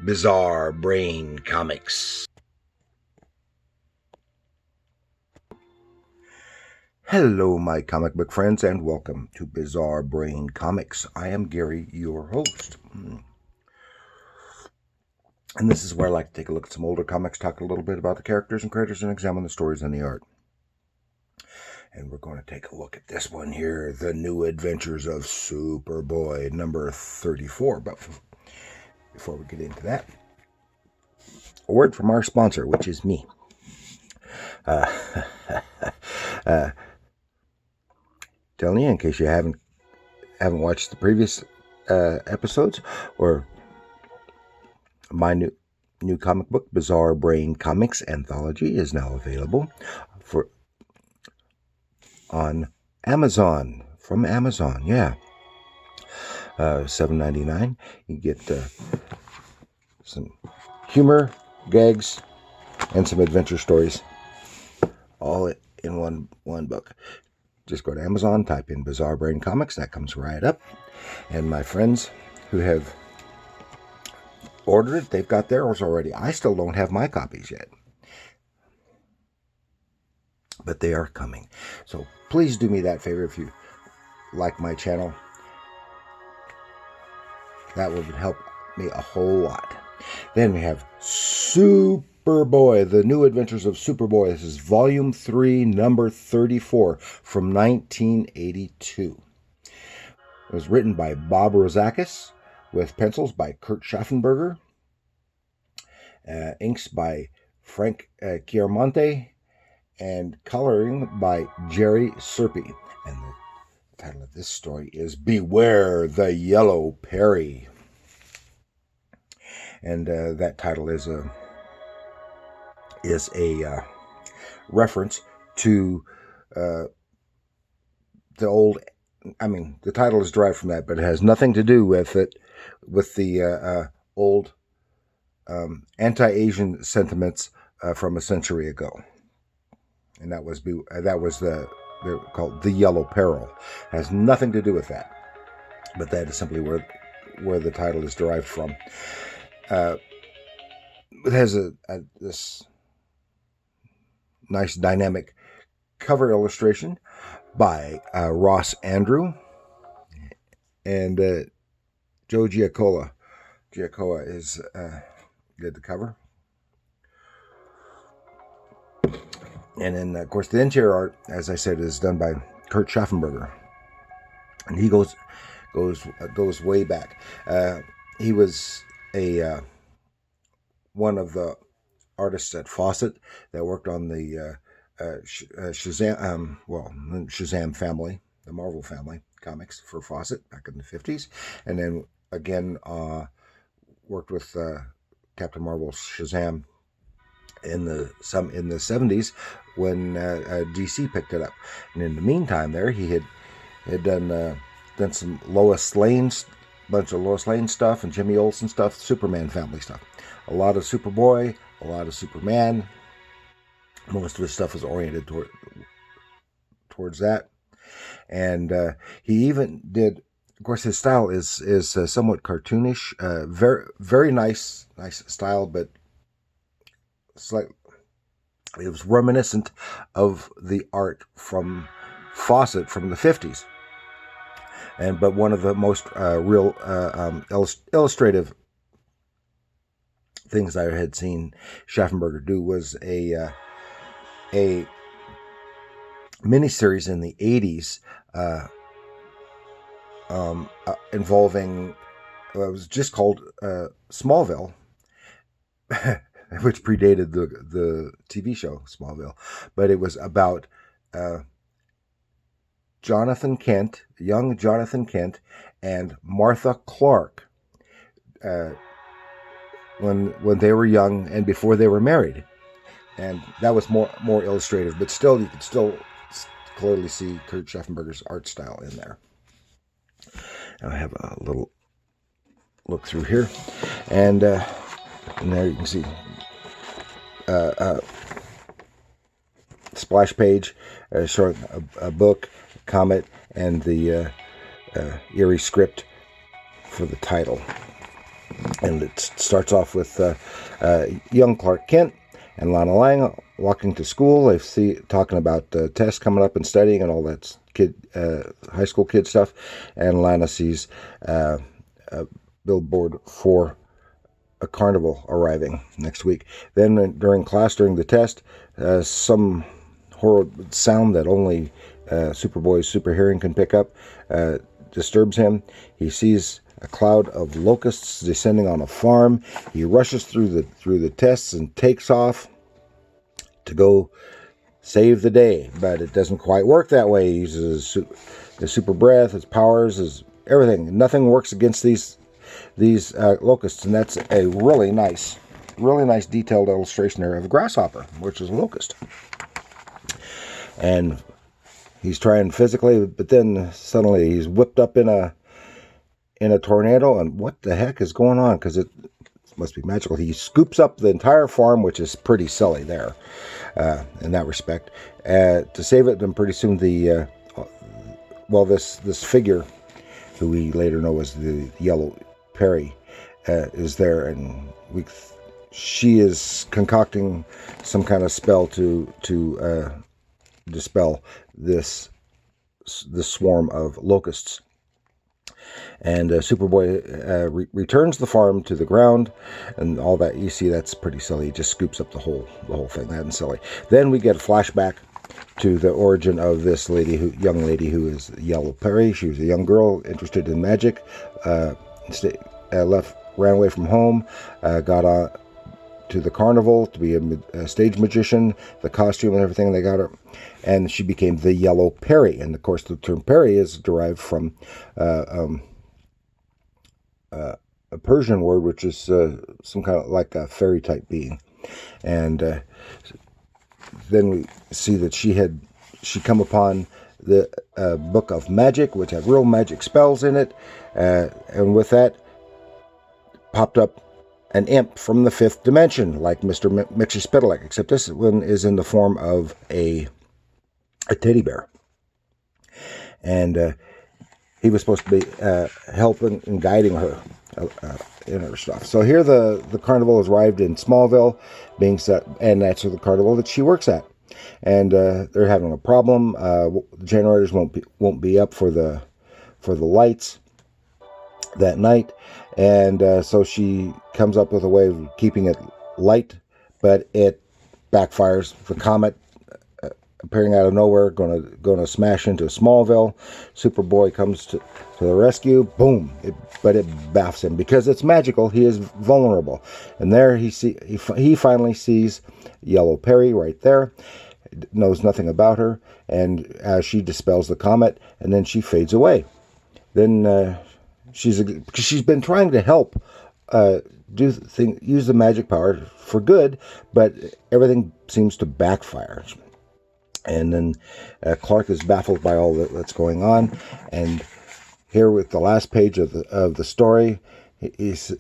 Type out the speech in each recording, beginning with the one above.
Bizarre Brain Comics. Hello, my comic book friends, and welcome to Bizarre Brain Comics. I am Gary, your host. And this is where I like to take a look at some older comics, talk a little bit about the characters and creators, and examine the stories and the art. And we're going to take a look at this one here, The New Adventures of Superboy, number 34. But before we get into that, a word from our sponsor, which is me. Telling you, in case you haven't watched the previous episodes, or my new comic book, Bizarre Brain Comics Anthology, is now available on Amazon, from Amazon. Yeah, $7.99. You get some humor, gags, and some adventure stories, all in one book. Just go to Amazon, type in Bizarre Brain Comics, that comes right up. And my friends who have ordered it, they've got theirs already. I still don't have my copies yet, but they are coming. So please do me that favor if you like my channel. That would help me a whole lot. Then we have Superboy, The New Adventures of Superboy. This is Volume 3, number 34, from 1982. It was written by Bob Rozakis, with pencils by Kurt Schaffenberger, inks by Frank Chiaramonte, and coloring by Jerry Serpe. And the title of this story is Beware the Yellow Peri. And that title is a reference to the old. I mean, the title is derived from that, but it has nothing to do with the old anti-Asian sentiments from a century ago. And they're called the Yellow Peril. It has nothing to do with that, but that is simply where the title is derived from. It has this nice dynamic cover illustration by Ross Andru and Joe Giacola. Giacola did the cover. And then, of course, the interior art, as I said, is done by Kurt Schaffenberger, and he goes way back. He was one of the artists at Fawcett that worked on the Shazam family, the Marvel family comics for Fawcett back in the 50s, and then again worked with Captain Marvel's Shazam in the 70s when DC picked it up. And in the meantime, there he had done some bunch of Lois Lane stuff and Jimmy Olsen stuff, Superman family stuff, a lot of Superboy, a lot of Superman. Most of his stuff was oriented towards that. And he even did, of course, his style is somewhat cartoonish, very, very nice style, but it was reminiscent of the art from Fawcett from the 50s. But one of the most real illustrative things I had seen Schaffenberger do was a miniseries in the 80s involving, it was just called Smallville, which predated the TV show Smallville, but it was about Jonathan Kent, young Jonathan Kent, and Martha Clark when they were young and before they were married. And that was more illustrative, but still, you could still clearly see Kurt Schaffenberger's art style in there. And I have a little look through here, and there you can see splash page showing a book, comet, and the eerie script for the title. And it starts off with young Clark Kent and Lana Lang walking to school. They see talking about tests coming up and studying and all that high school kid stuff. And Lana sees a billboard for a carnival arriving next week. Then during class, during the test, some horrible sound that only Superboy's super hearing can pick up disturbs him. He sees a cloud of locusts descending on a farm. He rushes through the tests and takes off to go save the day, but it doesn't quite work that way. He uses his super breath, his powers, his everything. Nothing works against these locusts, and that's a really nice detailed illustration there of a grasshopper, which is a locust. And he's trying physically, but then suddenly he's whipped up in a tornado, and what the heck is going on? Because it must be magical. He scoops up the entire farm, which is pretty silly there in that respect, to save it. And pretty soon this figure, who we later know as the Yellow Peri, is there, and she is concocting some kind of spell to dispel this swarm of locusts. And Superboy returns the farm to the ground, and all that you see, that's pretty silly. He just scoops up the whole thing. That's silly. Then we get a flashback to the origin of this young lady who is Yellow Peri. She was a young girl interested in magic, ran away from home, got on to the carnival to be a stage magician, the costume and everything they got her, and she became the Yellow Peri. And of course, the term Peri is derived from a Persian word, which is some kind of like a fairy type being. And then we see that she come upon the book of magic, which had real magic spells in it, and with that popped up an imp from the fifth dimension, like Mr. Mixie-Spitalik, except this one is in the form of a teddy bear. And he was supposed to be helping and guiding her in her stuff. So here the carnival has arrived in Smallville, being set, and that's the carnival that she works at. And they're having a problem. The generators won't be up for the lights that night, and so she comes up with a way of keeping it light, but it backfires. The comet appearing out of nowhere, going to smash into Smallville. Superboy comes to the rescue. Boom! But it baffs him because it's magical. He is vulnerable, and there he finally sees Yellow Peri right there. Knows nothing about her, and she dispels the comet, and then she fades away. Then she's been trying to help use the magic power for good, but everything seems to backfire. And then Clark is baffled by all that's going on, and here with the last page of the story, he's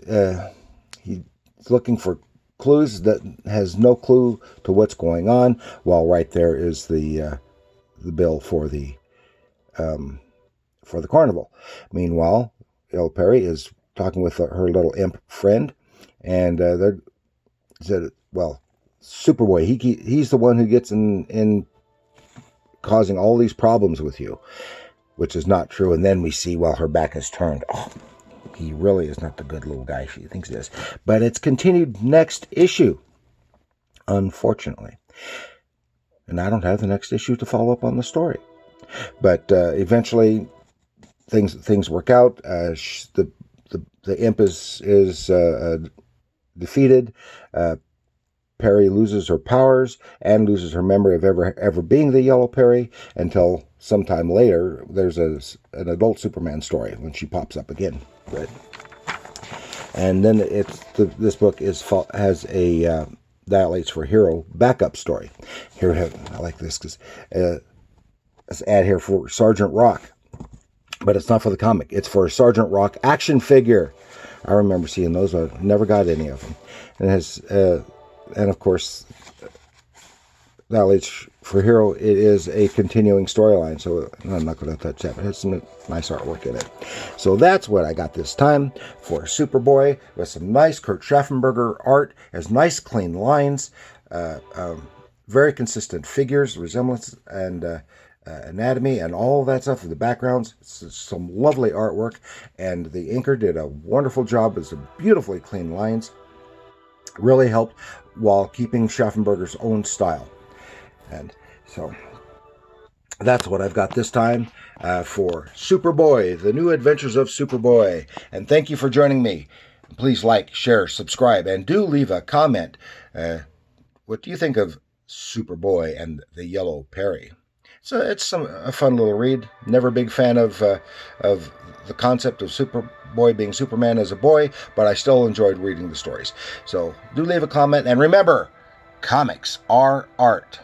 looking for clues that has no clue to what's going on. While right there is the bill for the carnival. Meanwhile, Yellow Peri is talking with her little imp friend, and they're said, well, Superboy, he's the one who gets in causing all these problems with you, which is not true. And then we see, well, her back is turned. Oh, he really is not the good little guy she thinks he is. But it's continued next issue, unfortunately. And I don't have the next issue to follow up on the story. But eventually, things work out. The imp is defeated. Peri loses her powers and loses her memory of ever being the Yellow Peri until sometime later. There's an adult Superman story when she pops up again. And then this book has a Dilates for Hero backup story. Here I like this because it's ad here for Sergeant Rock, but it's not for the comic. It's for a Sergeant Rock action figure. I remember seeing those. I never got any of them. And it has and of course, Dilates for Hero, it is a continuing storyline, so I'm not going to touch that, but it's some nice artwork in it. So that's what I got this time for Superboy, with some nice Kurt Schaffenberger art, has nice clean lines, very consistent figures, resemblance, and anatomy, and all that stuff, the backgrounds, some lovely artwork, and the inker did a wonderful job with some beautifully clean lines, really helped while keeping Schaffenberger's own style. And so that's what I've got this time for Superboy, the new adventures of Superboy. And thank you for joining me. Please like, share, subscribe, and do leave a comment. What do you think of Superboy and the Yellow Peri? So it's a fun little read. Never a big fan of the concept of Superboy being Superman as a boy, but I still enjoyed reading the stories. So do leave a comment, and remember, comics are art.